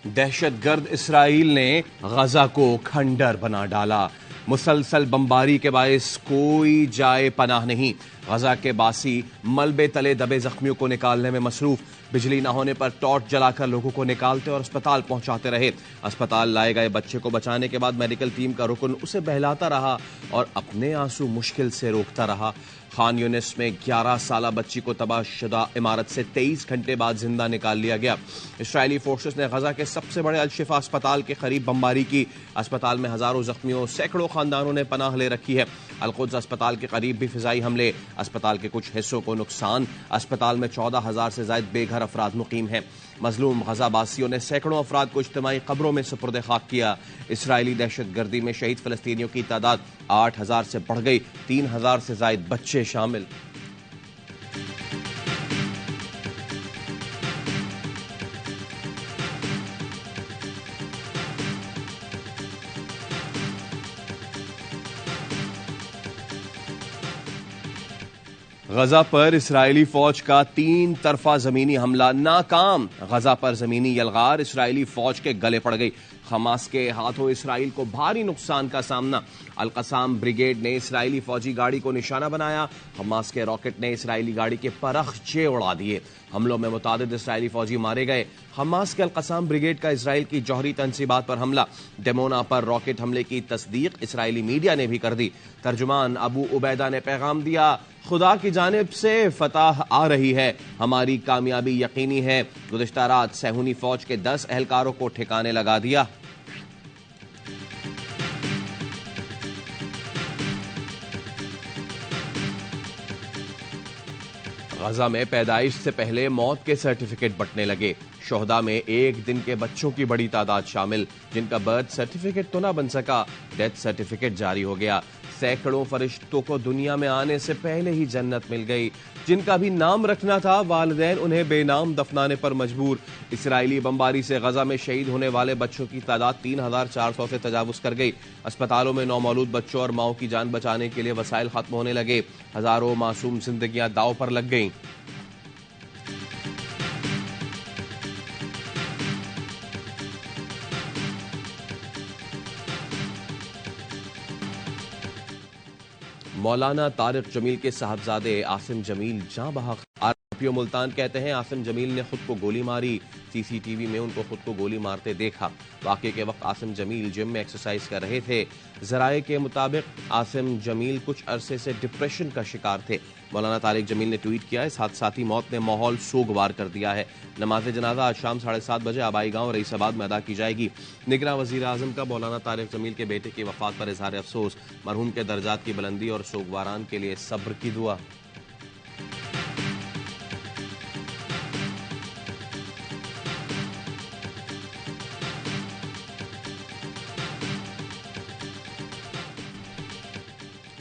दहशतगर्द Israel ने गजा को खंडर बना डाला। मुसलसल बमबारी के बायस कोई जाए पनाह नहीं। गजा के बासी मलबे तले दबे जख्मियों को निकालने में मसरूफ। बिजली न होने पर टॉर्च जलाकर लोगों को निकालते और अस्पताल पहुंचाते रहे। अस्पताल लाए गए बच्चे को बचाने के बाद मेडिकल टीम का रुकन उसे बहलाता रहा और अपने आंसू मुश्किल से रोकता रहा। खान यूनिस में 11 साला बच्ची को तबाहशुदा इमारत से 23 घंटे बाद जिंदा निकाल लिया गया। इस्राएली फोर्सेस ने गजा के सबसे बड़े अल-शिफा अस्पताल के करीब बमबारी की। अस्पताल में हजारों जख्मियों, सैकड़ों खानदानों ने पनाह ले रखी है। अल-कुद्स अस्पताल के करीब भी फिजाई हमले, अस्पताल के कुछ हिस्सों को नुकसान। अस्पताल में 14,000 से ज्यादा बेघर अफराद मुकीम हैं। मजलूम गजाबासियों ने सैकड़ों अफराद को इज्तिमाई कब्रों में सुपुर्द खाक किया। इसराइली दहशतगर्दी में शहीद फलस्तीनियों की तादाद 8,000 से बढ़ गई। 3,000 से ज्यादा बच्चे शामिल। गजा पर इसराइली फौज का 3 तरफा जमीनी हमला नाकाम। गजा पर जमीनी यलगार इसराइली फौज के गले पड़ गई। हमास के हाथों इसराइल को भारी नुकसान का सामना। अल-कसाम ब्रिगेड ने इसराइली फौजी गाड़ी को निशाना बनाया। हमास के रॉकेट ने इसराइली गाड़ी के परखचे उड़ा दिए। हमलों में मुतादिद इसराइली फौजी मारे गए। हमास के अल-कसाम ब्रिगेड का इसराइल की जौहरी तंसीबात पर हमला। डेमोना पर रॉकेट हमले की तस्दीक इसराइली मीडिया ने भी कर दी। तर्जुमान अबू उबैदा ने पैगाम दिया, खुदा की जानिब से फतह आ रही है, हमारी कामयाबी यकीनी है। गुज़िश्ता रात सहूनी फौज के 10 एहलकारों को ठिकाने लगा दिया। गजा में पैदाइश से पहले मौत के सर्टिफिकेट बंटने लगे। शोहदा में एक दिन के बच्चों की बड़ी तादाद शामिल, जिनका बर्थ सर्टिफिकेट तो ना बन सका, डेथ सर्टिफिकेट जारी हो गया। सैकड़ों फरिश्तों को दुनिया में आने से पहले ही जन्नत मिल गई। जिनका भी नाम रखना था, वालिदैन उन्हें बेनाम दफनाने पर मजबूर। इसराइली बमबारी से गजा में शहीद होने वाले बच्चों की तादाद 3,400 से तजावुज कर गई। अस्पतालों में नौमौलूद बच्चों और माओ की जान बचाने के लिए वसाइल खत्म होने लगे। हजारों मासूम जिंदगियां दांव पर लग गईं। मौलाना तारिक जमील के साहबजादे आसिम जमील जाँ बहक। आरपीओ मुल्तान कहते हैं, आसिम जमील ने खुद को गोली मारी। सीसीटीवी में उनको खुद को गोली मारते देखा। वाक़े के वक्त आसिम जमील जिम में एक्सरसाइज कर रहे थे। जराये के मुताबिक आसिम जमील कुछ अरसे से डिप्रेशन का शिकार थे। मौलाना तारिक जमील ने ट्वीट किया, इस हादसाती मौत ने माहौल सोगवार कर दिया है। नमाज जनाजा आज शाम 7:30 बजे आबाई गांव रईसाबाद में अदा की जाएगी। निगरां वजीर आजम का मौलाना तारिक जमील के बेटे की वफात पर इजहार अफसोस। मरहूम के दर्जात की बुलंदी और सोगवारान के लिए सब्र की दुआ।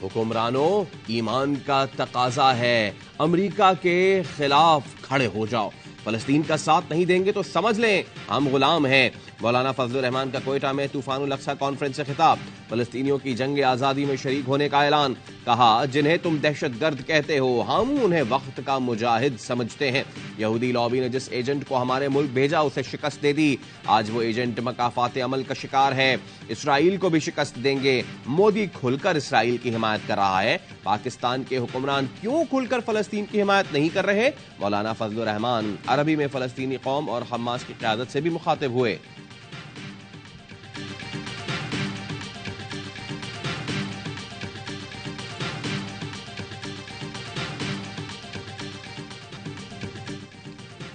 हुक्मरानों, ईमान का तकाजा है, अमेरिका के खिलाफ खड़े हो जाओ। फलस्तीन का साथ नहीं देंगे तो समझ लें हम गुलाम हैं। मौलाना फजलुर रहमान का कोयटा में तूफानुल अक्सा कॉन्फ्रेंस से खिताब। फलस्तीनियों की जंग आज़ादी में शरीक होने का ऐलान। कहा, जिन्हें तुम दहशतगर्द कहते हो, हम उन्हें वक्त का मुजाहिद समझते हैं। यहूदी लॉबी ने जिस एजेंट को हमारे मुल्क भेजा उसे शिकस्त दे दी। आज वो एजेंट मकाफात अमल का शिकार है। इसराइल को भी शिकस्त देंगे। मोदी खुलकर इसराइल की हिमायत कर रहा है। पाकिस्तान के हुक्मरान क्यों खुलकर फलस्तीन की हिमायत नहीं कर रहे? मौलाना फजलुर रहमान अरबी में फलस्तीनी कौम और हमास की क़यादत से भी मुखातिब हुए।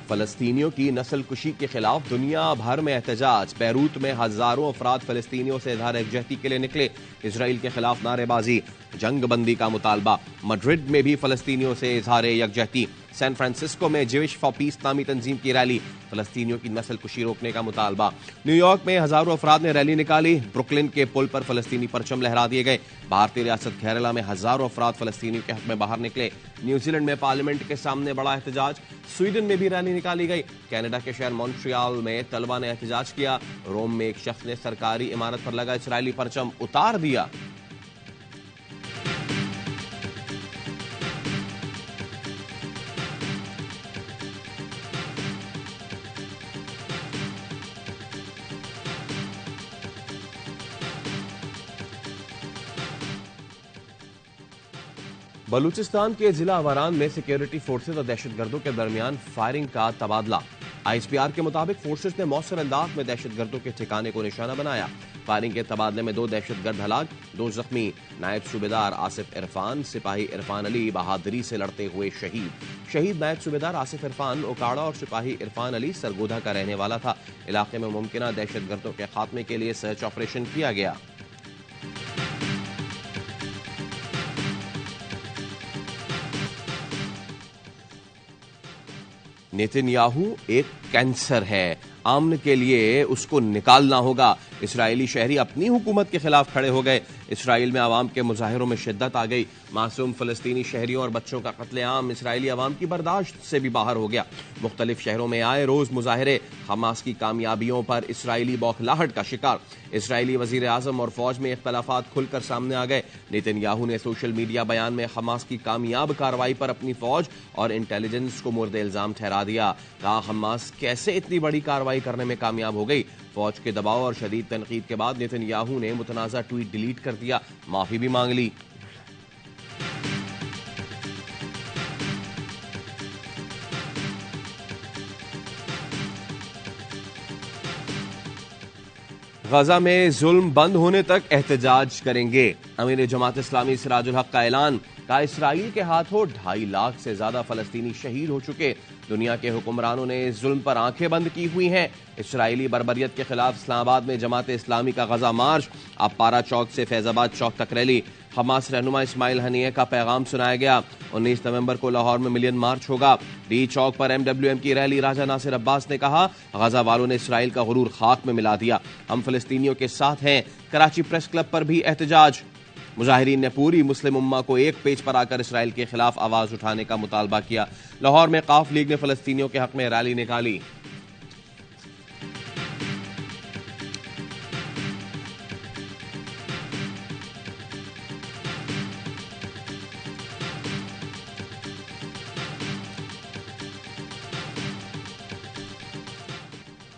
फलस्तीनियों की नस्ल कुशी के खिलाफ दुनिया भर में एहतजाज। बैरूत में हजारों अफराद फलस्तीनियों से इजहार यकजहती के लिए निकले। इसराइल के खिलाफ नारेबाजी, जंग बंदी का मुतालबा। मैड्रिड में भी फलस्तीनियों से इजहार यकजहती। सैन फ्रांसिस्को में जेविश फॉर पीस नामी तंजीम की रैली, फलस्तीनियों की नस्ल कुशी रोकने का मुतालबा। न्यूयॉर्क में हजारों अफराद ने रैली निकाली। ब्रुकलिन के पुल पर फलस्तीनी परचम लहरा दिए गए। भारतीय रियासत केरला में हजारों अफराद फलस्तीनियों के हक में बाहर निकले। न्यूजीलैंड में पार्लियामेंट के सामने बड़ा एहतजाज। स्वीडन में भी रैली निकाली गई। कनाडा के शहर मॉन्ट्रियल में तलबा ने एहतजाज किया। रोम में एक शख्स ने सरकारी इमारत पर लगा इसराइली परचम उतार दिया। बलूचिस्तान के जिला अवारान में सिक्योरिटी फोर्सेज और दहशतगर्दों के दरमियान फायरिंग का तबादला। आईएसपीआर के मुताबिक फोर्सेज ने मौसर अंदाज में दहशतगर्दों के ठिकाने को निशाना बनाया। फायरिंग के तबादले में 2 दहशतगर्द हलाक, 2 जख्मी। नायब सूबेदार आसिफ इरफान सिपाही इरफान अली बहादुरी से लड़ते हुए शहीद नायब सूबेदार आसिफ इरफान ओकाड़ा और सिपाही इरफान अली सरगोधा का रहने वाला था। इलाके में मुमकिन दहशतगर्दों के खात्मे के लिए सर्च ऑपरेशन किया गया। नेतन्याहू एक कैंसर है, अमन के लिए उसको निकालना होगा। इस्राएली शहरी अपनी हुकूमत के खिलाफ खड़े हो गए। इसराइल में आवाम के मुजाहिरों में शिद्दत आ गई। मासूम फलस्तीनी शहरियों और बच्चों का कत्लेआम इसराइली आवाम की बर्दाश्त से भी बाहर हो गया। मुख्तलिफ शहरों में आए रोज मुजाहिरे, हमास की कामयाबियों पर इसराइली बौखलाहट का शिकार। इसराइली वजीर आजम और फौज में इख्तलाफात खुलकर सामने आ गए। नेतन्याहू ने सोशल मीडिया बयान में हमास की कामयाब कार्रवाई पर अपनी फौज और इंटेलिजेंस को मुर्द इल्जाम ठहरा दिया। कहा हमास कैसे इतनी बड़ी कार्रवाई करने में कामयाब हो गई। फौज के दबाव और शदीद तनकीद के बाद नेतन्याहू ने मुतनाज़ा ट्वीट डिलीट कर दिया, माफी भी मांग ली। गजा में जुल्म बंद होने तक एहतजाज करेंगे। अमीर जमात इस्लामी सिराजुल हक का ऐलान। कहा इसराइल के हाथों 2.5 लाख से ज्यादा फलस्तीनी शहीद हो चुके। दुनिया के हुक्मरानों ने इस जुल्म पर आंखें बंद की हुई हैं। इसराइली बर्बरियत के खिलाफ इस्लामाबाद में जमात इस्लामी का गजा मार्च। अब पारा चौक से फैजाबाद चौक तक रैली। हमास रहनुमा इस्माइल हनिये का पैगाम सुनाया गया। 19 नवंबर को लाहौर में मिलियन मार्च होगा। डी चौक पर MWM की रैली। राजा नासिर अब्बास ने कहा गजा वालों ने इसराइल का गुरूर खाक में मिला दिया, हम फलस्तीनियों के साथ हैं। कराची प्रेस क्लब पर भी एहतजाज। मुजाहिरीन ने पूरी मुस्लिम उम्मा को एक पेज पर आकर इसराइल के खिलाफ आवाज उठाने का मुतालबा किया। लाहौर में काफ लीग ने फलस्तीनियों के हक में रैली निकाली।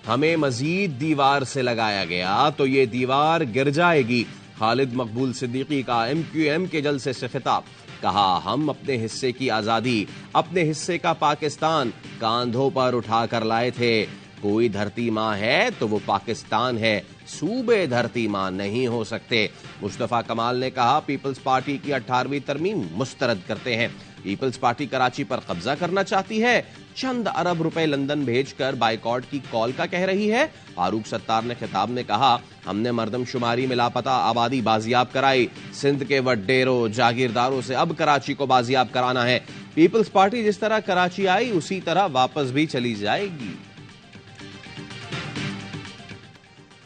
हमें मजीद दीवार से लगाया गया तो ये दीवार गिर जाएगी। खालिद मकबूल सिद्दीकी का MQM के जलसे से खिताब। कहा हम अपने हिस्से की आजादी, अपने हिस्से का पाकिस्तान कांधों पर उठा कर लाए थे। कोई धरती माँ है तो वो पाकिस्तान है, सूबे धरती माँ नहीं हो सकते। मुस्तफा कमाल ने कहा पीपल्स पार्टी की 18वीं तरमीम मुस्तरद करते हैं। पीपल्स पार्टी कराची पर कब्जा करना चाहती है। चंद अरब रुपए लंदन भेजकर बाइकॉट की कॉल का कह रही है। फारूक सत्तार ने खिताब में कहा हमने मर्दमशुमारी में लापता आबादी बाजियाब कराई। सिंध के वडेरों जागीरदारों से अब कराची को बाजियाब कराना है। पीपल्स पार्टी जिस तरह कराची आई उसी तरह वापस भी चली जाएगी।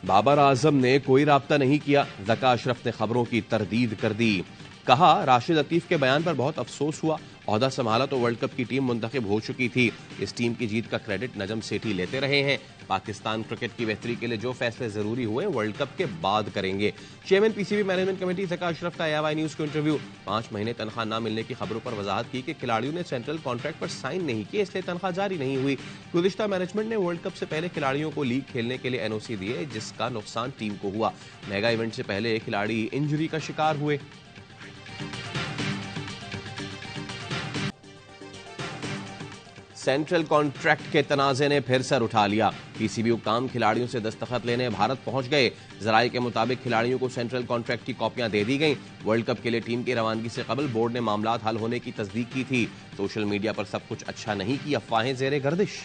बाबर आजम ने कोई राब्ता नहीं किया। ज़का अशरफ ने खबरों की तरदीद कर दी। कहा राशिद लतीफ के बयान पर बहुत अफसोस हुआ। ओहदा संभाला तो वर्ल्ड कप की टीम मुंतखब हो चुकी थी। इस टीम की जीत का क्रेडिट नजम सेठी लेते रहे हैं। पाकिस्तान क्रिकेट की बेहतरी के लिए जो फैसले जरूरी हुए वर्ल्ड कप के बाद करेंगे। Chairman PCB management committee Zaka Ashraf का AY न्यूज को इंटरव्यू। 5 महीने तनख्वाह न मिलने की खबरों पर वजाहत की कि खिलाड़ियों ने सेंट्रल कॉन्ट्रैक्ट पर साइन नहीं किए, इसलिए तनख्वाह जारी नहीं हुई। गुज़िश्ता मैनेजमेंट ने वर्ल्ड कप से पहले खिलाड़ियों को लीग खेलने के लिए NOC दिए, जिसका नुकसान टीम को हुआ। मेगा इवेंट से पहले खिलाड़ी इंजरी का शिकार हुए। सेंट्रल कॉन्ट्रैक्ट के तनाजे ने फिर सर उठा लिया। PCB हुकाम खिलाड़ियों से दस्तखत लेने भारत पहुंच गए। जराये के मुताबिक खिलाड़ियों को सेंट्रल कॉन्ट्रैक्ट की कॉपियां दे दी गईं। वर्ल्ड कप के लिए टीम की रवानगी से कबल बोर्ड ने मामलात हल होने की तस्दीक की थी। सोशल मीडिया पर सब कुछ अच्छा नहीं की अफवाहें जेरे गर्दिश।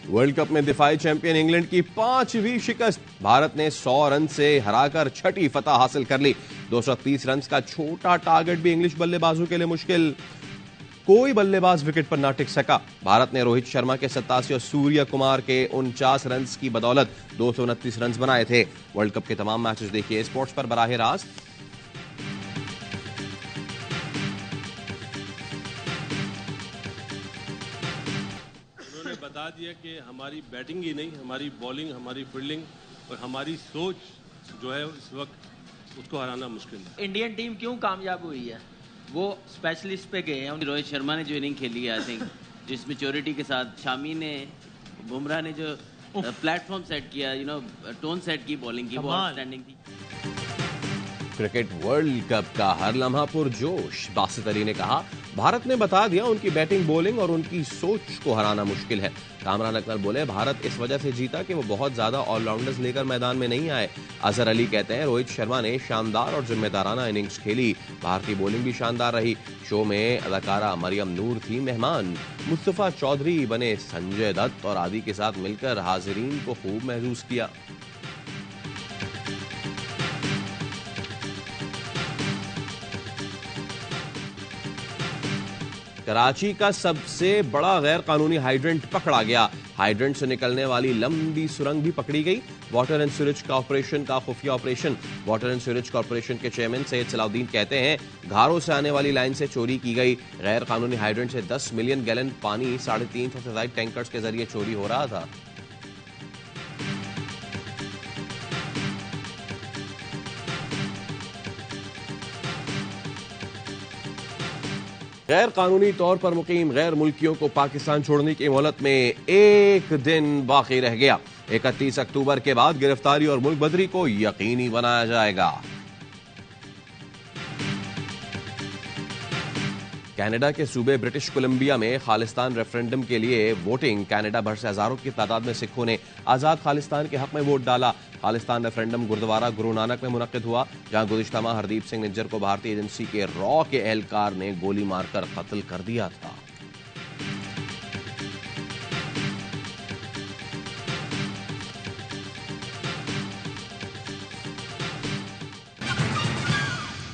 वर्ल्ड कप में दिफाई चैंपियन इंग्लैंड की 5वीं शिकस्त। भारत ने 100 रन से हराकर 6ठी फतह हासिल कर ली। 230 रन का छोटा टारगेट भी इंग्लिश बल्लेबाजों के लिए मुश्किल। कोई बल्लेबाज विकेट पर ना टिक सका। भारत ने रोहित शर्मा के 87 और सूर्य कुमार के 49 रन की बदौलत 229 रन बनाए थे। वर्ल्ड कप के तमाम मैचेस देखिए स्पोर्ट्स पर बराह रास्त। बता दिया कि हमारी बैटिंग ही नहीं, हमारी बॉलिंग, हमारी फील्डिंग और हमारी सोच जो है इस वक्त उसको हराना मुश्किल है। इंडियन टीम क्यों कामयाब हुई है? वो स्पेशलिस्ट पे गए हैं। रोहित शर्मा ने जो इनिंग खेली है आई थिंक, जिस मैच्योरिटी के साथ शामी ने, बुमराह ने जो प्लेटफॉर्म सेट किया, टोन सेट की बॉलिंग की, वो आउटस्टैंडिंग थी। क्रिकेट वर्ल्ड कप का हर लम्हा पुरजोश। बासित अली ने कहा, भारत ने बता दिया उनकी बैटिंग बॉलिंग और उनकी सोच को हराना मुश्किल है। कामरान अकमल बोले, भारत इस वजह से जीता कि वो बहुत ज्यादा ऑलराउंडर्स लेकर मैदान में नहीं आए। अजहर अली कहते हैं, रोहित शर्मा ने शानदार और जिम्मेदाराना इनिंग्स खेली, भारतीय बॉलिंग भी शानदार रही। शो में अदाकारा मरियम नूर थी मेहमान। मुस्तफा चौधरी बने संजय दत्त और आदि के साथ मिलकर हाजिरीन को खूब महसूस किया। कराची का सबसे बड़ा गैर कानूनी हाइड्रेंट पकड़ा गया। हाइड्रेंट से निकलने वाली लंबी सुरंग भी पकड़ी गई। वाटर एंड सीवरेज कॉर्पोरेशन का खुफिया operation. Water and sewerage corporation के चेयरमैन सैयद सलाउद्दीन कहते हैं, घारों से आने वाली लाइन से चोरी की गई। गैर कानूनी हाइड्रेंट से 10 मिलियन गैलन पानी 350 से ज्यादा टैंकर्स के जरिए चोरी हो रहा था। गैर कानूनी तौर पर मुकीम गैर मुल्कियों को पाकिस्तान छोड़ने की मोहलत में एक दिन बाकी रह गया। 31 अक्टूबर के बाद गिरफ्तारी और मुल्क बदरी को यकीनी बनाया जाएगा। कनाडा के सूबे ब्रिटिश कोलंबिया में खालिस्तान रेफरेंडम के लिए वोटिंग। कनाडा भर से हजारों की तादाद में सिखों ने आजाद खालिस्तान के हक में वोट डाला। खालिस्तान रेफरेंडम गुरुद्वारा गुरु नानक में मुनक्किद हुआ, जहां गुज़िश्ता माह हरदीप सिंह निज्जर को भारतीय एजेंसी के रॉ के एहलकार ने गोली मारकर कत्ल कर दिया था।